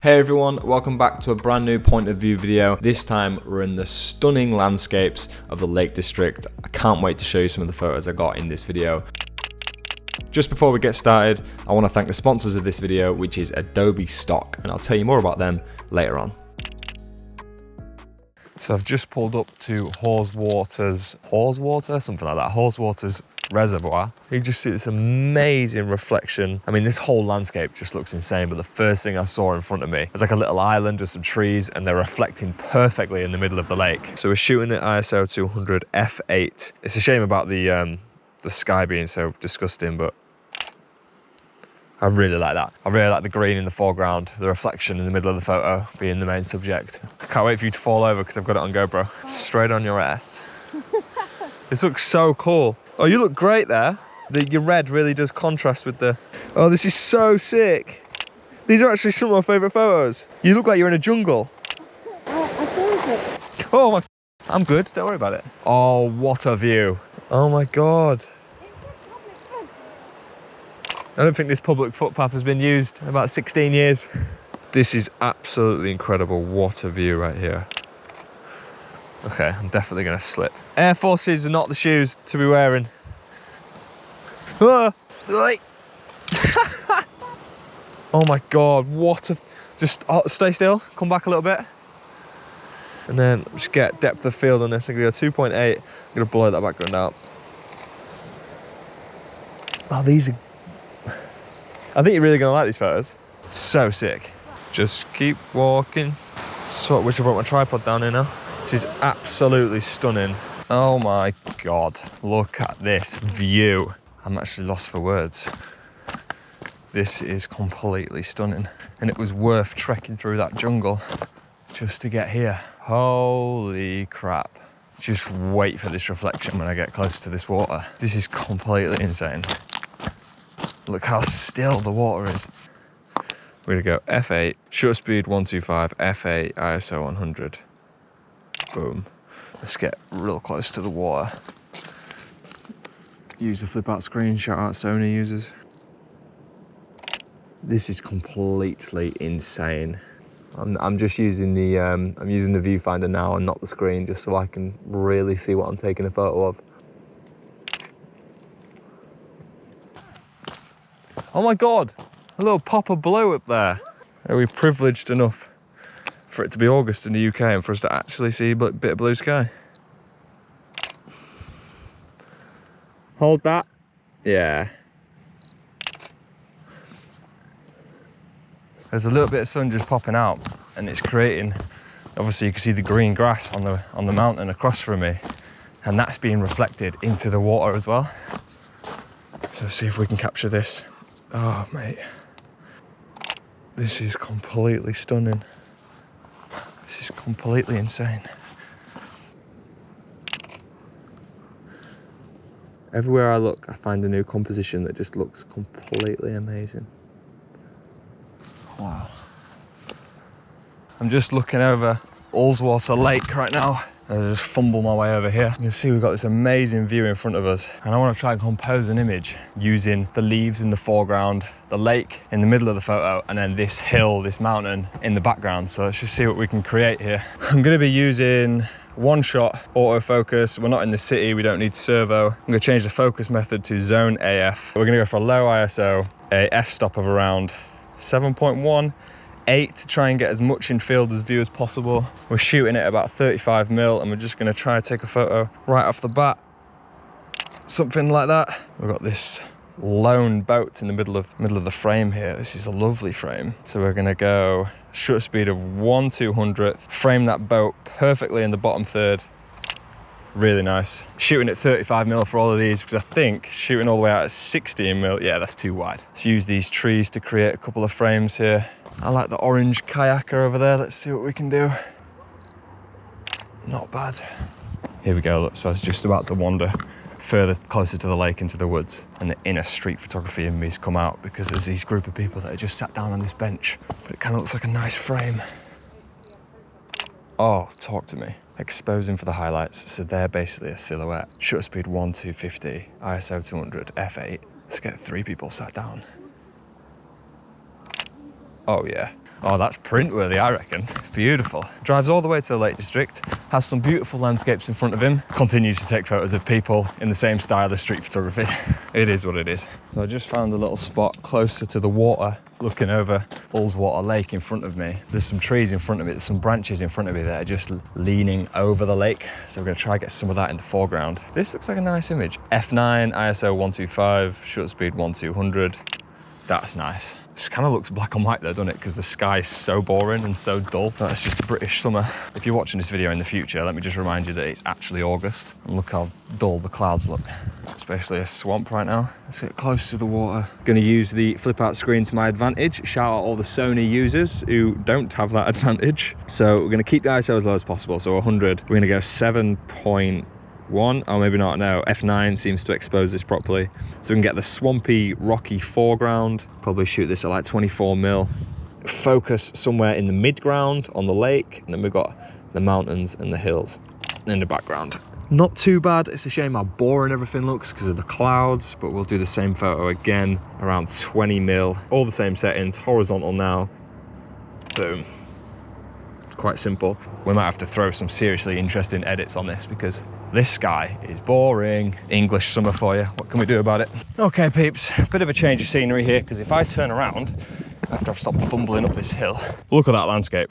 Hey everyone, welcome back to a brand new point of view video. This time we're in the stunning landscapes of the Lake District. I can't wait to show you some of the photos I got in this video. Just before we get started, I want to thank the sponsors of this video, which is Adobe Stock, and I'll tell you more about them later on. So I've just pulled up to 𝘭𝘪𝘯𝘬𝘴, something like that, 𝘭𝘪𝘯𝘪𝘯𝘬𝘴 reservoir. You just see this amazing reflection. I mean, this whole landscape just looks insane, but the first thing I saw in front of me was like a little island with some trees, and they're reflecting perfectly in the middle of the lake. So we're shooting at ISO 200 f8. It's a shame about the sky being so disgusting, but I really like that. I really like the green in the foreground, the reflection in the middle of the photo being the main subject. I can't wait for you to fall over because I've got it on GoPro. Straight on your ass. This looks so cool. Oh, you look great there. Your red really does contrast with the... Oh, this is so sick. These are actually some of my favourite photos. You look like you're in a jungle. I froze it. Oh my... I'm good, don't worry about it. Oh, what a view. Oh my God. I don't think this public footpath has been used in about 16 years. This is absolutely incredible. What a view right here. Okay, I'm definitely gonna slip. Air Forces are not the shoes to be wearing. Ah! Oh my God, what a... Just stay still, come back a little bit. And then just get depth of field on this. I'm gonna go 2.8. I'm gonna blow that background out. Oh, these are... I think you're really gonna like these photos. So sick. Just keep walking. So I wish I brought my tripod down here now. This is absolutely stunning. Oh my God, look at this view. I'm actually lost for words. This is completely stunning. And it was worth trekking through that jungle just to get here. Holy crap. Just wait for this reflection when I get close to this water. This is completely insane. Look how still the water is. We're gonna go f8, shutter speed 125, f8, ISO 100. Boom. Let's get real close to the water. Use the flip out screen, shout out Sony users. This is completely insane. I'm just using the I'm using the viewfinder now and not the screen, just so I can really see what I'm taking a photo of. Oh my God, a little pop of blue up there. Are we privileged enough for it to be August in the UK and for us to actually see a bit of blue sky? Hold that. Yeah. There's a little bit of sun just popping out, and it's creating, obviously you can see the green grass on the mountain across from me, and that's being reflected into the water as well. So see if we can capture this. Oh mate, this is completely stunning. This is completely insane. Everywhere I look, I find a new composition that just looks completely amazing. Wow. I'm just looking over Ullswater Lake right now. I'll just fumble my way over here. You can see we've got this amazing view in front of us, and I want to try and compose an image using the leaves in the foreground, the lake in the middle of the photo, and then this hill, this mountain in the background. So let's just see what we can create here. I'm going to be using one-shot autofocus. We're not in the city, we don't need servo. I'm going to change the focus method to zone AF. We're going to go for a low ISO, a f-stop of around 7.1. 8 to try and get as much in field as view as possible. We're shooting at about 35mm, and we're just going to try and take a photo right off the bat. Something like that. We've got this lone boat in the middle of the frame here. This is a lovely frame. So we're going to go shutter speed of 1/200th, frame that boat perfectly in the bottom third. Really nice. Shooting at 35mm for all of these, because I think shooting all the way out at 16mm, yeah, that's too wide. Let's use these trees to create a couple of frames here. I like the orange kayaker over there. Let's see what we can do. Not bad. Here we go, look, so I was just about to wander further closer to the lake into the woods, and the inner street photography in me's come out, because there's these group of people that are just sat down on this bench, but it kind of looks like a nice frame. Oh, talk to me. Exposing for the highlights, so they're basically a silhouette. Shutter speed 1/250, ISO 200, f8. Let's get 3 people sat down. Oh yeah. Oh, that's print worthy, I reckon. Beautiful. Drives all the way to the Lake District, has some beautiful landscapes in front of him, continues to take photos of people in the same style as street photography. It is what it is. So I just found a little spot closer to the water, looking over 𝘧𝘧𝘧𝘪𝘭𝘪𝘢𝘵 Lake in front of me. There's some trees in front of me, there's some branches in front of me that are just leaning over the lake. So we're gonna try and get some of that in the foreground. This looks like a nice image. F9, ISO 125, shutter speed 1/200. That's nice. This kind of looks black and white though, doesn't it? Because the sky is so boring and so dull. That's just British summer. If you're watching this video in the future, let me just remind you that it's actually August. And look how dull the clouds look. It's basically a swamp right now. Let's get close to the water. Gonna use the flip out screen to my advantage. Shout out all the Sony users who don't have that advantage. So we're gonna keep the ISO as low as possible. So 100, we're gonna go 7.1, or maybe not, no, F9 seems to expose this properly. So we can get the swampy, rocky foreground, probably shoot this at like 24mm. Focus somewhere in the midground on the lake, and then we've got the mountains and the hills in the background. Not too bad. It's a shame how boring everything looks because of the clouds, but we'll do the same photo again, around 20mm. All the same settings, horizontal now, boom. Quite simple. We might have to throw some seriously interesting edits on this because this sky is boring. English summer for you. What can we do about it? Okay, peeps, bit of a change of scenery here because if I turn around after I've stopped fumbling up this hill, look at that landscape.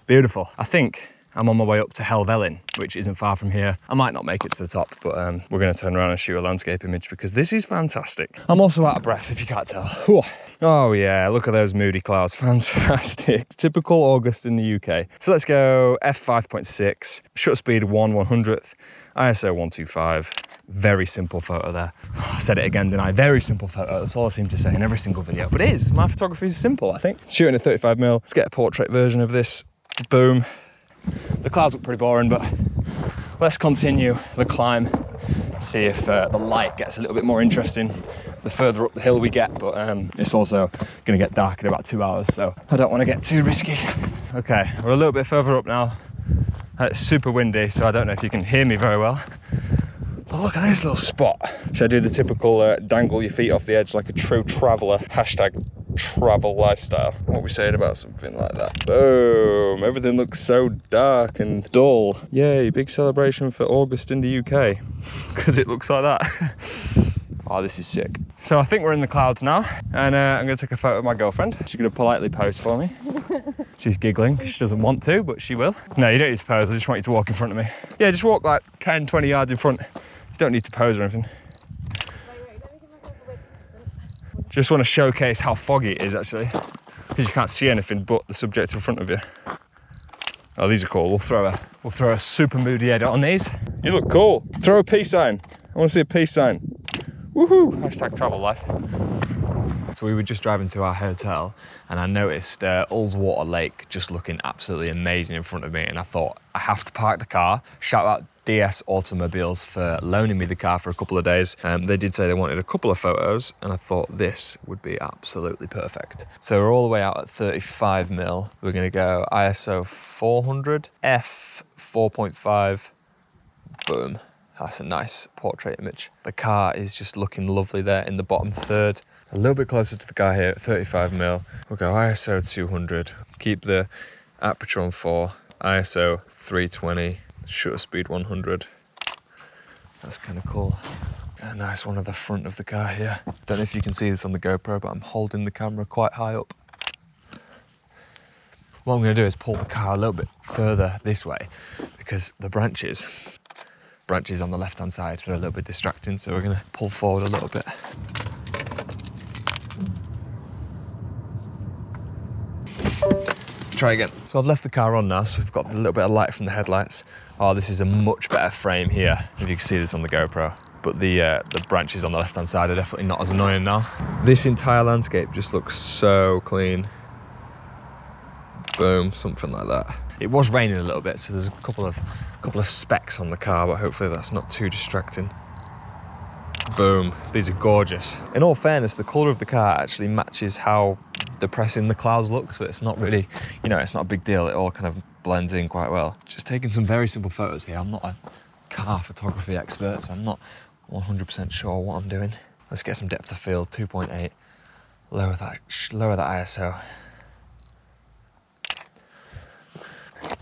Beautiful. I think I'm on my way up to 𝘭𝘪𝘯𝘬𝘪𝘎𝘭𝘪𝘢𝘭𝑪, which isn't far from here. I might not make it to the top, but we're going to turn around and shoot a landscape image because this is fantastic. I'm also out of breath, if you can't tell. Whew. Oh yeah, look at those moody clouds. Fantastic. Typical August in the UK. So let's go f5.6, shutter speed 1/100th, ISO 125. Very simple photo there. I said it again, didn't I? Very simple photo. That's all I seem to say in every single video. But it is. My photography is simple, I think. Shooting at 35mm. Let's get a portrait version of this. Boom. The clouds look pretty boring, but let's continue the climb. See if the light gets a little bit more interesting the further up the hill we get, but it's also going to get dark in about 2 hours, so I don't want to get too risky. Okay, we're a little bit further up now. It's super windy, so I don't know if you can hear me very well. But look at this little spot. Should I do the typical dangle your feet off the edge like a true traveller, hashtag travel lifestyle? What are we saying about something like that? Boom, everything looks so dark and dull. Yay, big celebration for August in the UK, because it looks like that. Oh, this is sick. So I think we're in the clouds now, and I'm gonna take a photo of my girlfriend. She's gonna politely pose for me. She's giggling, she doesn't want to, but she will. No, you don't need to pose, I just want you to walk in front of me. Yeah, just walk like 10, 20 yards in front. You don't need to pose or anything. Just want to showcase how foggy it is actually, because you can't see anything but the subject in front of you. Oh, these are cool. We'll throw a super moody edit on these. You look cool. Throw a peace sign. I want to see a peace sign. Woohoo! Hashtag travel life. So we were just driving to our hotel and I noticed 𝘧𝘧𝘧𝘪𝘭𝘪𝘢𝘬𝘭𝘪𝘢𝘬𝘴 like just looking amazing in front of me, and I thought I have to park the car. Shout out DS Automobiles for loaning me the car for a couple of days. They did say they wanted a couple of photos and I thought this would be absolutely perfect. So we're all the way out at 35mm. We're gonna go ISO 400, f4.5, boom. That's a nice portrait image. The car is just looking lovely there in the bottom third. A little bit closer to the guy here at 35mm. We'll go ISO 200, keep the aperture on 4, ISO 320, shutter speed 100. That's kind of cool. A nice one of the front of the car here. Don't know if you can see this on the GoPro, but I'm holding the camera quite high up. What I'm going to do is pull the car a little bit further this way because the branches on the left hand side are a little bit distracting, so we're going to pull forward a little bit. Try again. So I've left the car on now, so we've got a little bit of light from the headlights. Oh, this is a much better frame here, if you can see this on the GoPro. But the branches on the left hand side are definitely not as annoying now. This entire landscape just looks so clean. Boom, something like that. It was raining a little bit, so there's a couple of specks on the car, but hopefully that's not too distracting. Boom, these are gorgeous. In all fairness, the colour of the car actually matches how depressing the clouds look, so it's not really, you know, it's not a big deal. It all kind of blends in quite well. Just taking some very simple photos here. I'm not a car photography expert, so I'm not 100% sure what I'm doing. Let's get some depth of field, 2.8. Lower that ISO.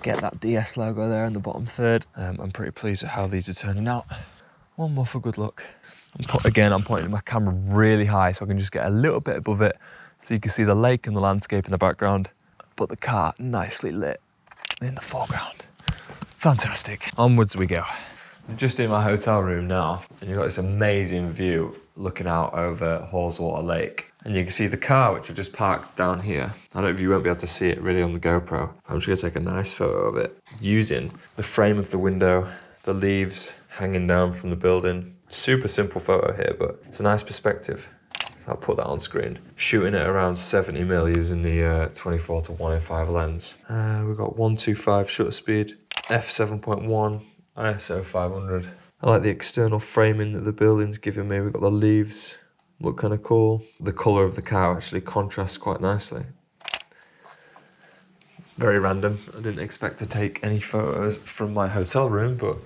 Get that DS logo there in the bottom third. I'm pretty pleased with how these are turning out. One more for good luck. I'm pointing my camera really high so I can just get a little bit above it so you can see the lake and the landscape in the background, but the car nicely lit in the foreground. Fantastic. Onwards we go. I'm just in my hotel room now, and you've got this amazing view looking out over 𝘭𝘪𝘯𝘬𝘪𝘭𝘪𝘯𝘬𝘴 lake. And you can see the car, which I've just parked down here. I don't know if you won't be able to see it really on the GoPro. I'm just gonna take a nice photo of it using the frame of the window, the leaves hanging down from the building. Super simple photo here, but it's a nice perspective. So I'll put that on screen. Shooting at around 70mm using the 24-105 lens. We've got 125 shutter speed, f7.1, ISO 500. I like the external framing that the building's giving me. We've got the leaves, look kind of cool. The colour of the car actually contrasts quite nicely. Very random. I didn't expect to take any photos from my hotel room, but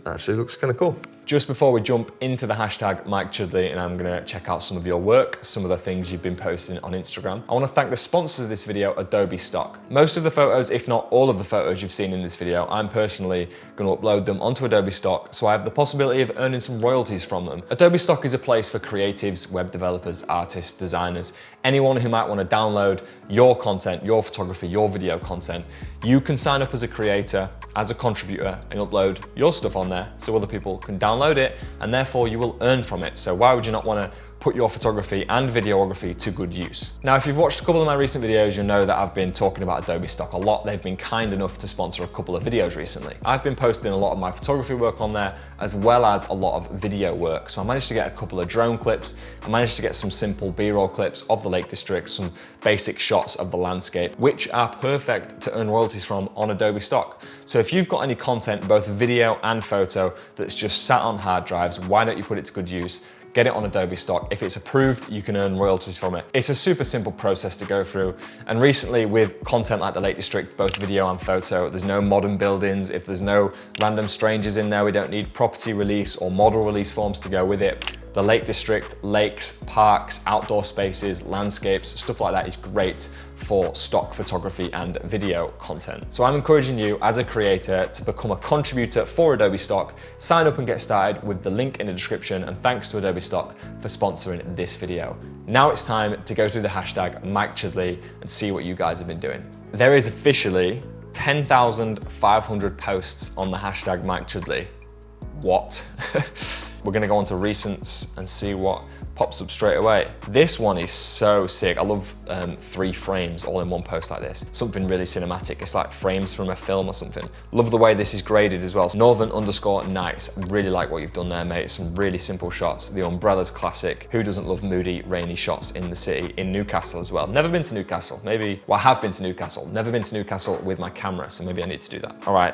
actually looks kind of cool. Just before we jump into the hashtag #Chudley, and I'm gonna check out some of your work, some of the things you've been posting on Instagram, I wanna thank the sponsors of this video, Adobe Stock. Most of the photos, if not all of the photos you've seen in this video, I'm personally gonna upload them onto Adobe Stock, so I have the possibility of earning some royalties from them. Adobe Stock is a place for creatives, web developers, artists, designers, anyone who might wanna download your content, your photography, your video content. You can sign up as a creator, as a contributor, and upload your stuff on there so other people can download it, and therefore you will earn from it. So why would you not want to put your photography and videography to good use? Now, if you've watched a couple of my recent videos, you'll know that I've been talking about Adobe Stock a lot. They've been kind enough to sponsor a couple of videos recently. I've been posting a lot of my photography work on there, as well as a lot of video work. So I managed to get a couple of drone clips. I managed to get some simple B-roll clips of the Lake District, some basic shots of the landscape, which are perfect to earn royalties from on Adobe Stock. So if you've got any content, both video and photo, that's just sat on hard drives, why don't you put it to good use? Get it on Adobe Stock. If it's approved, you can earn royalties from it. It's a super simple process to go through. And recently, with content like the Lake District, both video and photo, there's no modern buildings. If there's no random strangers in there, we don't need property release or model release forms to go with it. The Lake District, lakes, parks, outdoor spaces, landscapes, stuff like that is great for stock photography and video content. So I'm encouraging you as a creator to become a contributor for Adobe Stock. Sign up and get started with the link in the description, and thanks to Adobe Stock for sponsoring this video. Now it's time to go through the hashtag #Chudley and see what you guys have been doing. There is officially 10,500 posts on the hashtag #Chudley. What? We're gonna go on to recents and see what pops up straight away. This one is so sick. I love 3 frames all in one post like this. Something really cinematic. It's like frames from a film or something. Love the way this is graded as well. Northern_nights. Really like what you've done there, mate. Some really simple shots. The umbrella's classic. Who doesn't love moody, rainy shots in the city, in Newcastle as well? Never been to Newcastle. Maybe, well, I have been to Newcastle. Never been to Newcastle with my camera, so maybe I need to do that. All right,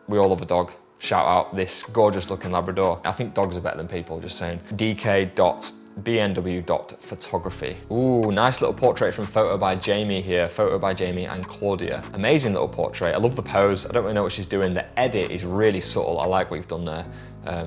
we all love a dog. Shout out this gorgeous looking Labrador. I think dogs are better than people, just saying. DK.BNW.photography. Ooh, nice little portrait from Photo by Jamie here. Photo by Jamie and Claudia. Amazing little portrait. I love the pose. I don't really know what she's doing. The edit is really subtle. I like what you've done there.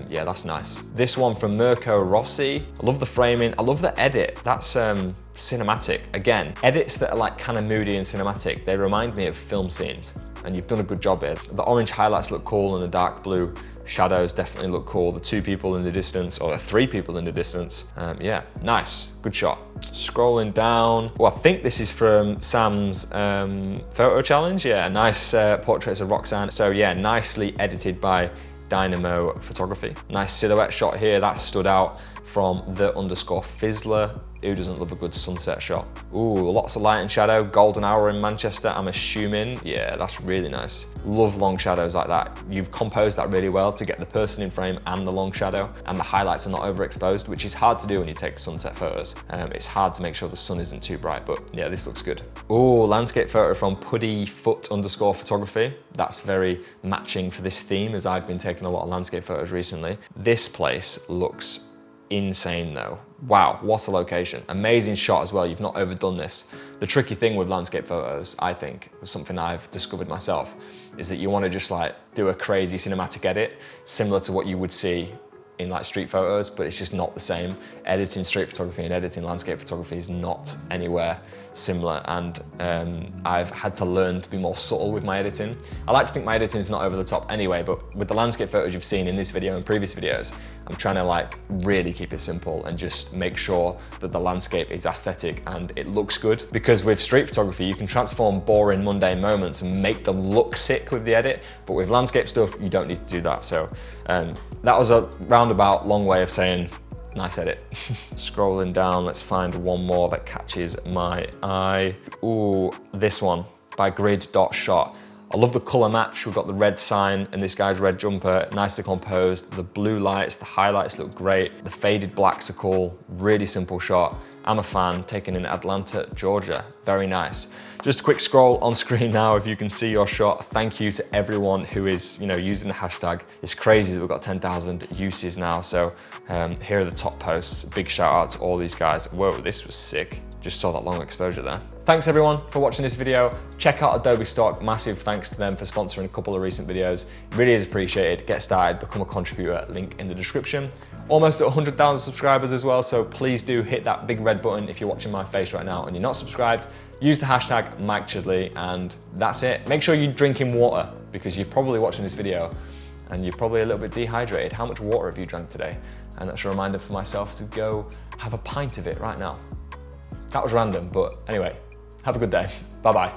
Yeah, that's nice. This one from Mirko Rossi. I love the framing. I love the edit. That's cinematic. Again, edits that are like kind of moody and cinematic, they remind me of film scenes, and you've done a good job here. The orange highlights look cool, and the dark blue shadows definitely look cool. The 2 people in the distance, or the 3 people in the distance. Yeah, nice, good shot. Scrolling down. Oh, I think this is from Sam's photo challenge. Yeah, nice portraits of Roxanne. So yeah, nicely edited by Dynamo Photography. Nice silhouette shot here, that stood out from _Fizzler. Who doesn't love a good sunset shot? Ooh, lots of light and shadow. Golden hour in Manchester, I'm assuming. Yeah, that's really nice. Love long shadows like that. You've composed that really well to get the person in frame and the long shadow, and the highlights are not overexposed, which is hard to do when you take sunset photos. It's hard to make sure the sun isn't too bright, but yeah, this looks good. Ooh, landscape photo from _Photography. That's very matching for this theme, as I've been taking a lot of landscape photos recently. This place looks insane though. Wow, what a location. Amazing shot as well. You've not overdone this. The tricky thing with landscape photos, I think, something I've discovered myself, is that you want to just like do a crazy cinematic edit, similar to what you would see in like street photos, but it's just not the same. Editing street photography and editing landscape photography is not anywhere similar, and I've had to learn to be more subtle with my editing. I like to think my editing is not over the top anyway, but with the landscape photos you've seen in this video and previous videos, I'm trying to like really keep it simple and just make sure that the landscape is aesthetic and it looks good. Because with street photography, you can transform boring, mundane moments and make them look sick with the edit, but with landscape stuff, you don't need to do that. So that was a roundabout long way of saying nice edit. Scrolling down, let's find one more that catches my eye. Ooh, this one by Grid.Shot. I love the color match. We've got the red sign and this guy's red jumper, nicely composed. The blue lights, the highlights look great. The faded blacks are cool, really simple shot. I'm a fan, taken in Atlanta, Georgia. Very nice. Just a quick scroll on screen now if you can see your shot. Thank you to everyone who is using the hashtag. It's crazy that we've got 10,000 uses now. So here are the top posts. Big shout out to all these guys. Whoa, this was sick. Just saw that long exposure there. Thanks everyone for watching this video. Check out Adobe Stock. Massive thanks to them for sponsoring a couple of recent videos. Really is appreciated. Get started, become a contributor, link in the description. Almost at 100,000 subscribers as well, so please do hit that big red button if you're watching my face right now and you're not subscribed. Use the hashtag #Chudley, and that's it. Make sure you're drinking water, because you're probably watching this video and you're probably a little bit dehydrated. How much water have you drank today? And that's a reminder for myself to go have a pint of it right now. That was random, but anyway, have a good day. Bye-bye.